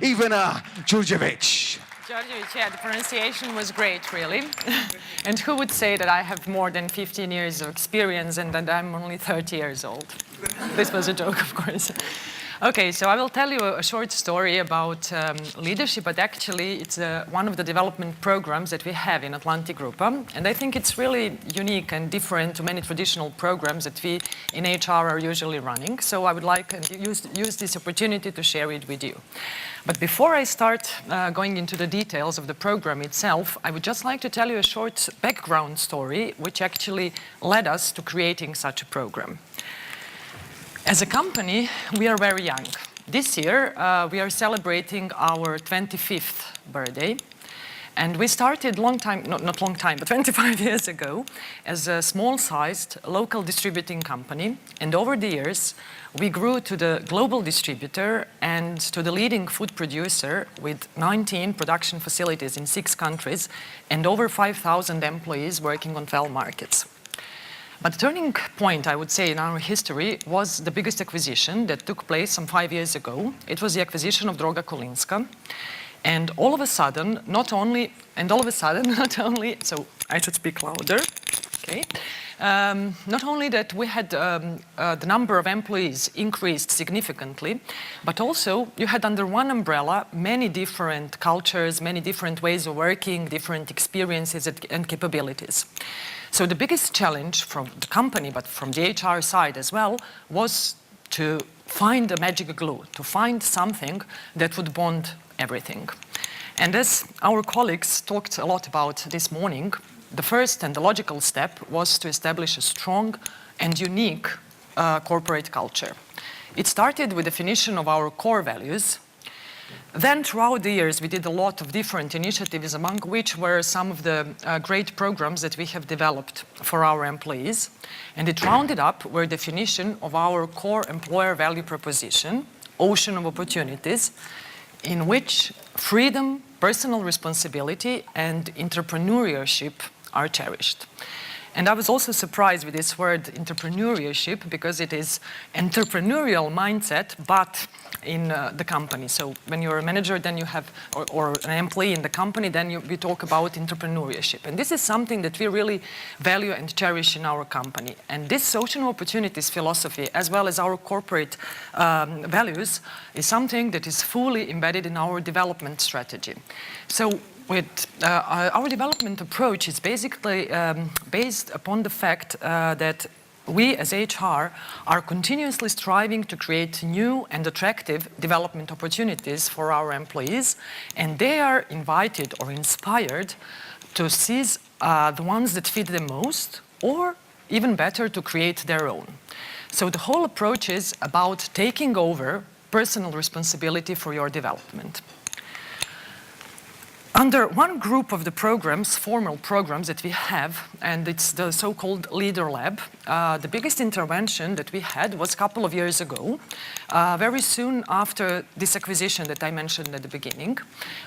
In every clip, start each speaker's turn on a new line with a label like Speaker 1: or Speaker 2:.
Speaker 1: Ivana Đorđević.
Speaker 2: Đorđević, yeah, the pronunciation was great, really. And who would say that I have more than 15 years of experience and that I'm only 30 years old? This was a joke, of course. Okay, so I will tell you a short story about leadership, but actually it's one of the development programs that we have in Atlantic Group. And I think it's really unique and different to many traditional programs that we in HR are usually running. So I would like to use this opportunity to share it with you. But before I start going into the details of the program itself, I would just like to tell you a short background story which actually led us to creating such a program. As a company, we are very young. This year, we are celebrating our 25th birthday. And we started not long time, but 25 years ago, as a small-sized local distributing company. And over the years, we grew to the global distributor and to the leading food producer with 19 production facilities in 6 countries and over 5,000 employees working on 12 markets. But the turning point, I would say, in our history was the biggest acquisition that took place some 5 years ago. It was the acquisition of Droga Kolinska. And all of a sudden, so I should speak louder, okay. Not only that we had the number of employees increased significantly, but also you had under one umbrella many different cultures, many different ways of working, different experiences and capabilities. So the biggest challenge from the company, but from the HR side as well, was to find a magic glue, to find something that would bond everything. And as our colleagues talked a lot about this morning, the first and the logical step was to establish a strong and unique corporate culture. It started with the definition of our core values. Then throughout the years, we did a lot of different initiatives, among which were some of the great programs that we have developed for our employees. And it rounded up with definition of our core employer value proposition, Ocean of Opportunities, in which freedom, personal responsibility, and entrepreneurship are cherished. And I was also surprised with this word entrepreneurship because it is entrepreneurial mindset, but in the company. So when you're a manager, then you have, or an employee in the company, then we talk about entrepreneurship. And this is something that we really value and cherish in our company. And this social opportunities philosophy, as well as our corporate values, is something that is fully embedded in our development strategy. So our development approach is basically based upon the fact that we as HR are continuously striving to create new and attractive development opportunities for our employees, and they are invited or inspired to seize the ones that fit them most, or even better, to create their own. So the whole approach is about taking over personal responsibility for your development. Under one group of the programs, formal programs that we have, and it's the so-called Leader Lab, the biggest intervention that we had was a couple of years ago, very soon after this acquisition that I mentioned at the beginning,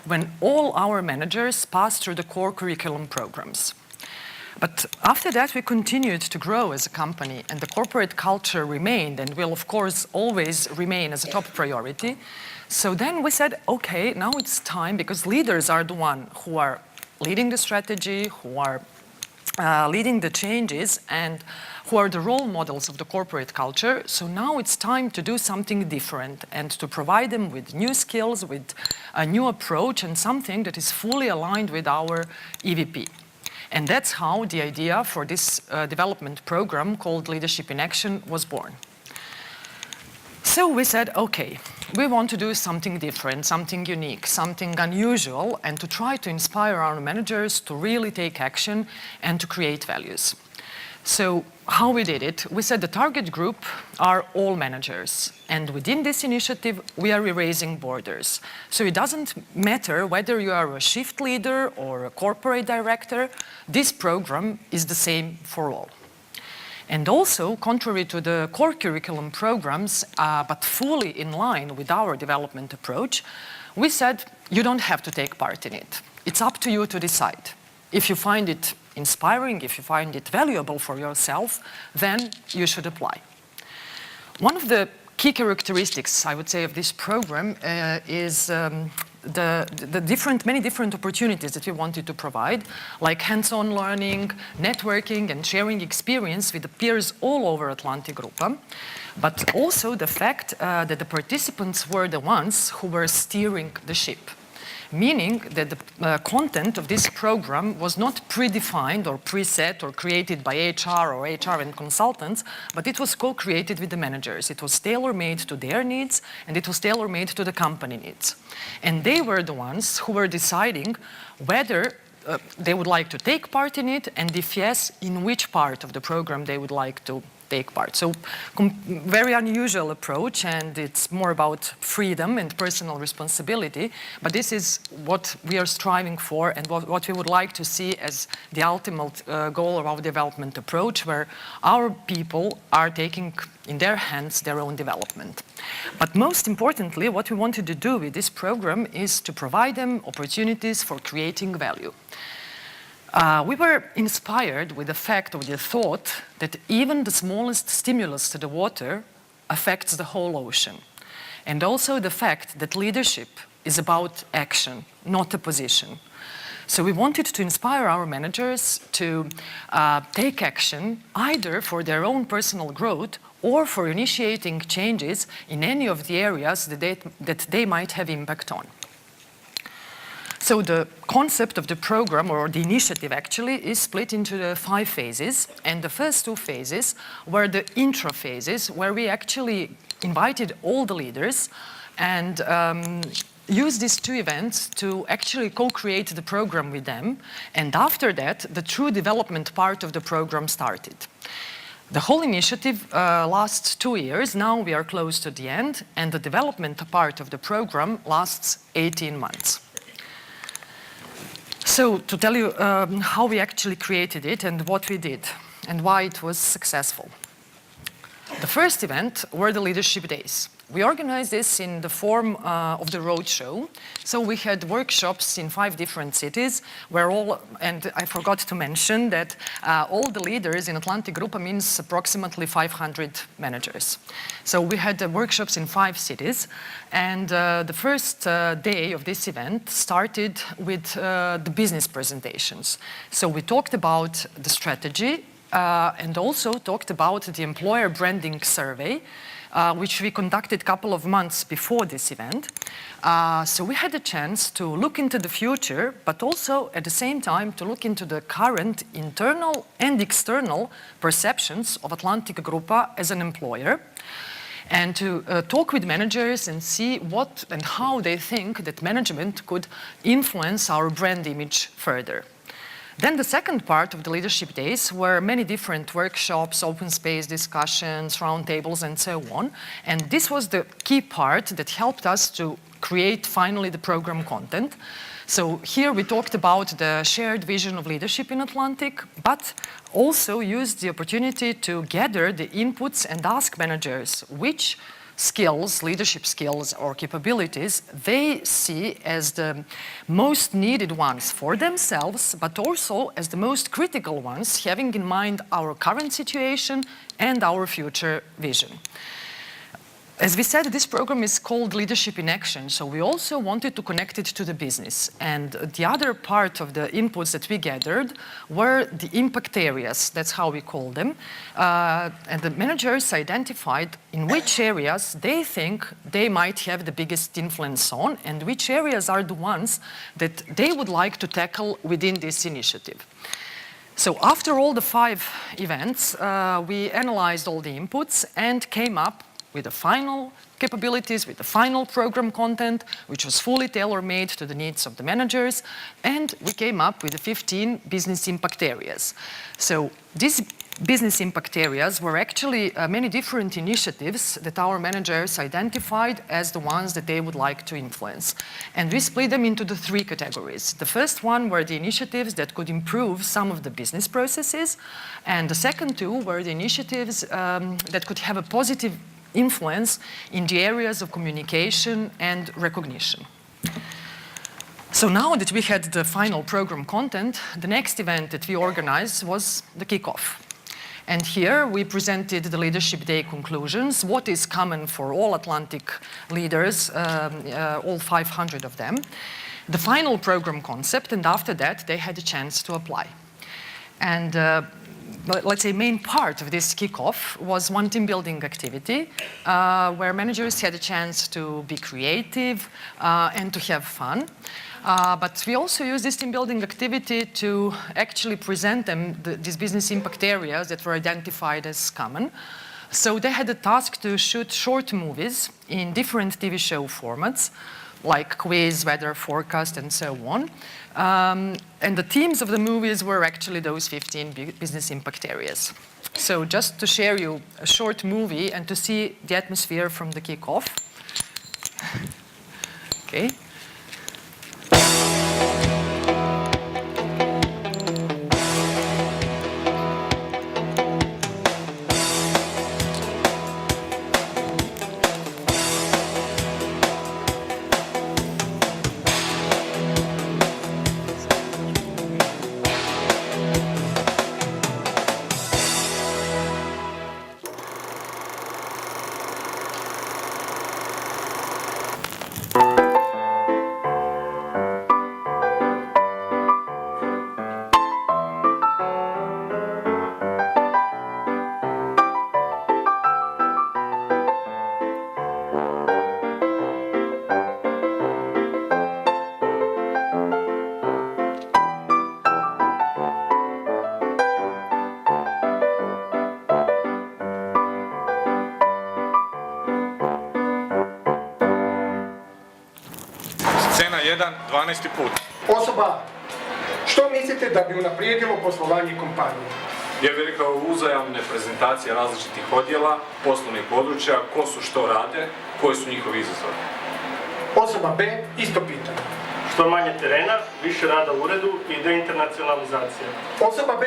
Speaker 2: when all our managers passed through the core curriculum programs. But after that, we continued to grow as a company, and the corporate culture remained and will, of course, always remain as a top priority. So then we said, okay, now it's time, because leaders are the ones who are leading the strategy, who are leading the changes, and who are the role models of the corporate culture. So now it's time to do something different and to provide them with new skills, with a new approach, and something that is fully aligned with our EVP. And that's how the idea for this development program called Leadership in Action was born. So we said, okay, we want to do something different, something unique, something unusual, and to try to inspire our managers to really take action and to create values. So how we did it, we said the target group are all managers. And within this initiative, we are erasing borders. So it doesn't matter whether you are a shift leader or a corporate director, this program is the same for all. And also, contrary to the core curriculum programs, but fully in line with our development approach, we said you don't have to take part in it. It's up to you to decide. If you find it inspiring, if you find it valuable for yourself, then you should apply. One of the key characteristics, I would say, of this program is the many different opportunities that we wanted to provide, like hands-on learning, networking, and sharing experience with the peers all over Atlantic Grupa, but also the fact that the participants were the ones who were steering the ship. Meaning that the content of this program was not predefined or preset or created by HR or HR and consultants, but it was co-created with the managers. It was tailor-made to their needs, and it was tailor-made to the company needs. And they were the ones who were deciding whether they would like to take part in it, and if yes, in which part of the program they would like to take part. So very unusual approach, and it's more about freedom and personal responsibility, but this is what we are striving for and what we would like to see as the ultimate goal of our development approach, where our people are taking in their hands their own development. But most importantly, what we wanted to do with this program is to provide them opportunities for creating value. We were inspired with the fact or the thought that even the smallest stimulus to the water affects the whole ocean. And also the fact that leadership is about action, not a position. So we wanted to inspire our managers to take action either for their own personal growth or for initiating changes in any of the areas that they might have impact on. So the concept of the program, or the initiative actually, is split into the 5 phases. And the first 2 phases were the intro phases, where we actually invited all the leaders and used these 2 events to actually co-create the program with them. And after that, the true development part of the program started. The whole initiative lasts 2 years. Now we are close to the end, and the development part of the program lasts 18 months. So to tell you how we actually created it and what we did and why it was successful. The first event were the leadership days. We organized this in the form of the roadshow. So we had workshops in 5 different cities where and I forgot to mention that all the leaders in Atlantic Grupa means approximately 500 managers. So we had workshops in 5 cities, and the first day of this event started with the business presentations. So we talked about the strategy and also talked about the employer branding survey, which we conducted a couple of months before this event. So we had a chance to look into the future, but also at the same time to look into the current internal and external perceptions of Atlantic Grupa as an employer, and to talk with managers and see what and how they think that management could influence our brand image further. Then the second part of the leadership days were many different workshops, open space discussions, roundtables, and so on. And this was the key part that helped us to create finally the program content. So here we talked about the shared vision of leadership in Atlantic, but also used the opportunity to gather the inputs and ask managers which skills, leadership skills or capabilities they see as the most needed ones for themselves, but also as the most critical ones, having in mind our current situation and our future vision. As we said, this program is called Leadership in Action, so we also wanted to connect it to the business. And the other part of the inputs that we gathered were the impact areas, that's how we call them. And the managers identified in which areas they think they might have the biggest influence on, and which areas are the ones that they would like to tackle within this initiative. So after all the 5 events, we analyzed all the inputs and came up with the final capabilities, with the final program content, which was fully tailor-made to the needs of the managers, and we came up with the 15 business impact areas. So these business impact areas were actually many different initiatives that our managers identified as the ones that they would like to influence. And we split them into the 3 categories. The first one were the initiatives that could improve some of the business processes, and the second 2 were the initiatives that could have a positive influence in the areas of communication and recognition. So now that we had the final program content, the next event that we organized was the kickoff. And here we presented the Leadership Day conclusions, what is common for all Atlantic leaders, all 500 of them, the final program concept, and after that they had a chance to apply. And let's say main part of this kickoff was one team building activity where managers had a chance to be creative and to have fun. But we also use this team building activity to actually present them these business impact areas that were identified as common. So they had a task to shoot short movies in different TV show formats, like quiz, weather forecast, and so on. And the themes of the movies were actually those 15 business impact areas. So just to share you a short movie and to see the atmosphere from the kickoff. Okay.
Speaker 3: Scena 1, 12. put.
Speaker 4: Osoba, što mislite da bi unaprijedilo poslovanje kompanije?
Speaker 5: Ja bih rekao uzajamne prezentacije različitih odjela, poslovnih područja, ko su što rade, koji su njihovi izazovi.
Speaker 4: Osoba B, isto pitanje.
Speaker 6: Što manje terena, više rada u uredu i deinternacionalizacija.
Speaker 4: Osoba B,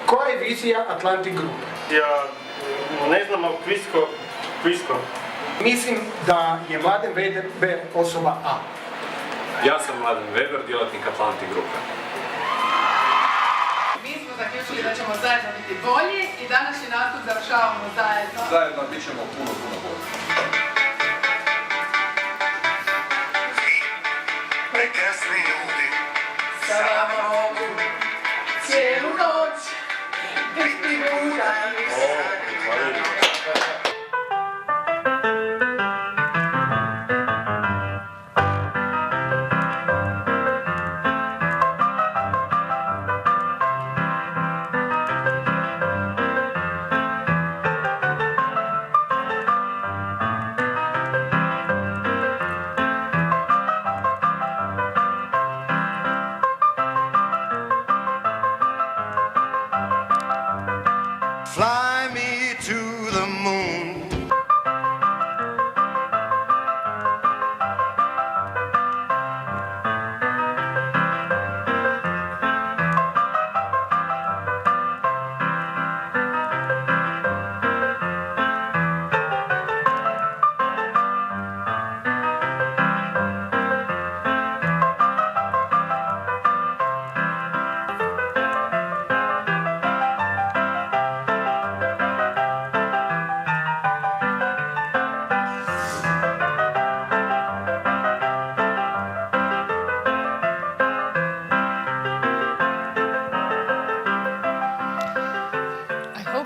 Speaker 4: koja je vizija Atlantic Group?
Speaker 6: Ja ne znam, ali kvisko.
Speaker 4: Mislim da je Mladen Weber osoba A.
Speaker 5: Ja sam Mladen Weber, djelatnik Atlantic Grupe.
Speaker 7: Mi smo zaključili da ćemo zajedno biti bolji i današnji nastup završavamo zajedno.
Speaker 3: Zajedno bit ćemo puno bolji.
Speaker 8: Prekrasni ljudi,
Speaker 7: Sa vama mogu cijelu noć biti budan.
Speaker 8: fly me to the moon.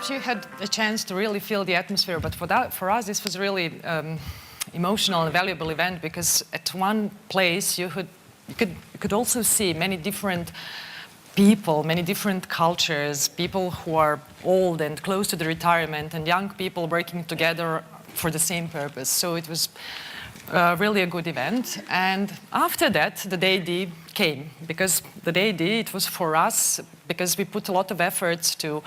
Speaker 2: You had a chance to really feel the atmosphere, but for us this was really emotional and valuable event, because at one place you could also see many different people, many different cultures, people who are old and close to the retirement, and young people working together for the same purpose. So it was really a good event. And after that, the Day D came, because the Day D, it was for us, because we put a lot of efforts to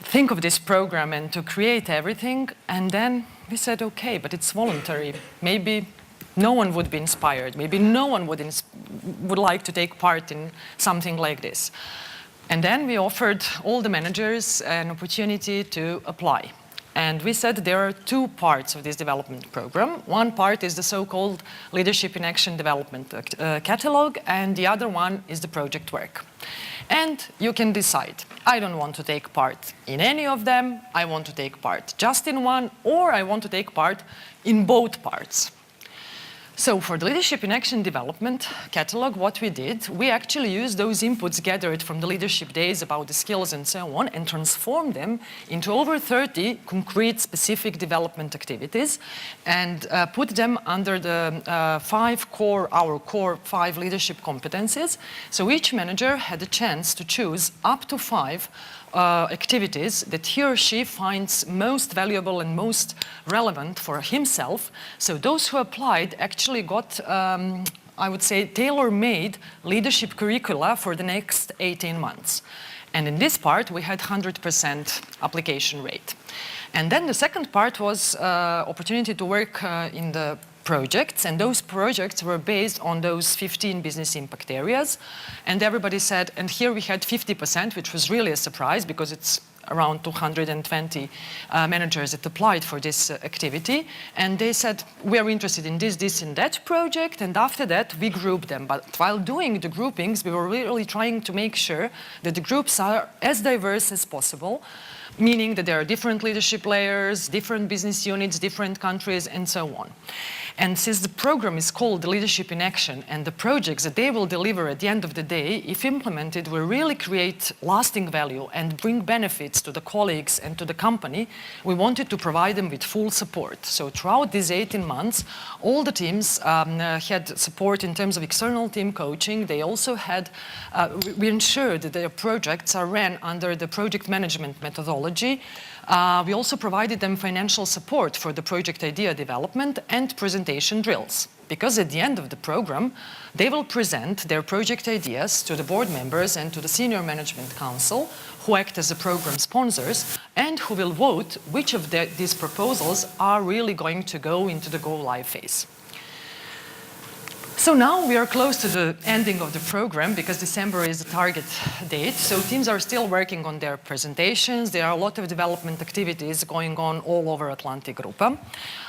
Speaker 2: think of this program and to create everything, and then we said, okay, but it's voluntary. Maybe no one would be inspired. Maybe no one would like to take part in something like this. And then we offered all the managers an opportunity to apply. And we said there are two parts of this development program. One part is the so-called Leadership in Action Development Catalog, and the other one is the project work. And you can decide, I don't want to take part in any of them, I want to take part just in one, or I want to take part in both parts. So for the Leadership in Action Development Catalog, what we did, we actually used those inputs gathered from the leadership days about the skills and so on, and transformed them into over 30 concrete specific development activities, and put them under the our core 5 leadership competencies. So each manager had a chance to choose up to 5 activities that he or she finds most valuable and most relevant for himself. So those who applied actually got, I would say, tailor-made leadership curricula for the next 18 months. And in this part, we had 100% application rate. And then the second part was opportunity to work in the projects, and those projects were based on those 15 business impact areas. And everybody said, and here we had 50%, which was really a surprise because it's around 220 managers that applied for this activity. And they said, we are interested in this, this, and that project. And after that, we grouped them. But while doing the groupings, we were really trying to make sure that the groups are as diverse as possible, meaning that there are different leadership layers, different business units, different countries, and so on. And since the program is called Leadership in Action, and the projects that they will deliver at the end of the day, if implemented, will really create lasting value and bring benefits to the colleagues and to the company, we wanted to provide them with full support. So throughout these 18 months, all the teams had support in terms of external team coaching. They also had, we ensured that their projects are ran under the project management methodology. We also provided them financial support for the project idea development and presentation drills, because at the end of the program, they will present their project ideas to the board members and to the senior management council, who act as the program sponsors, and who will vote which of these proposals are really going to go into the go-live phase. So now we are close to the ending of the program, because December is the target date. So teams are still working on their presentations. There are a lot of development activities going on all over Atlantic Grupa.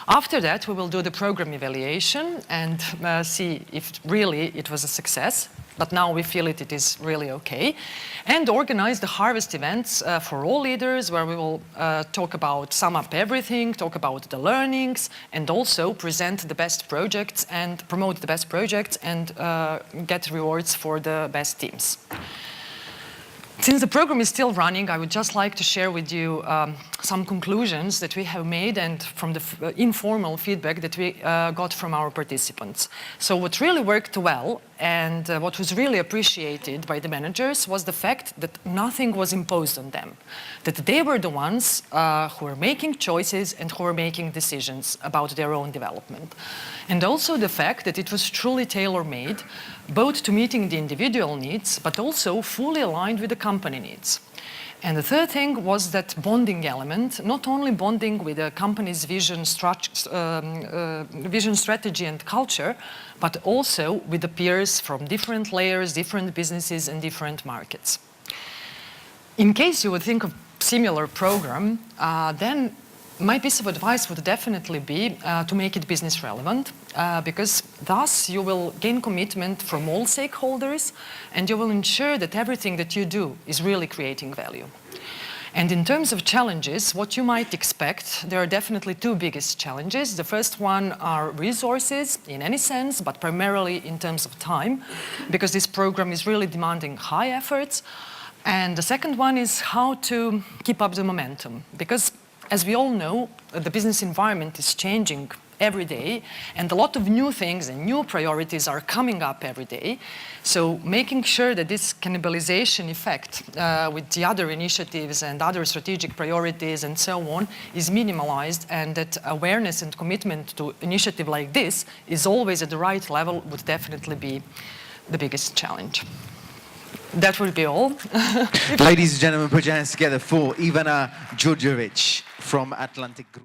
Speaker 2: After that, we will do the program evaluation and see if really it was a success. But now we feel it is really okay. And organize the harvest events for all leaders, where we will talk about, sum up everything, talk about the learnings, and also present the best projects and promote the best projects and get rewards for the best teams. Since the program is still running, I would just like to share with you some conclusions that we have made, and from the informal feedback that we got from our participants. So what really worked well and what was really appreciated by the managers was the fact that nothing was imposed on them, that they were the ones who were making choices and who were making decisions about their own development. And also the fact that it was truly tailor-made, both to meeting the individual needs, but also fully aligned with the company needs. And the third thing was that bonding element, not only bonding with the company's vision, strategy and culture, but also with the peers from different layers, different businesses and different markets. In case you would think of similar program, then my piece of advice would definitely be to make it business relevant, because thus you will gain commitment from all stakeholders, and you will ensure that everything that you do is really creating value. And in terms of challenges, what you might expect, there are definitely two biggest challenges. The first one are resources in any sense, but primarily in terms of time, because this program is really demanding high efforts. And the second one is how to keep up the momentum, because as we all know, the business environment is changing every day, and a lot of new things and new priorities are coming up every day. So making sure that this cannibalization effect with the other initiatives and other strategic priorities and so on is minimalized, and that awareness and commitment to initiative like this is always at the right level would definitely be the biggest challenge. That would be all.
Speaker 1: Ladies and gentlemen, put your hands together for Ivana Đorđević from Atlantic Group.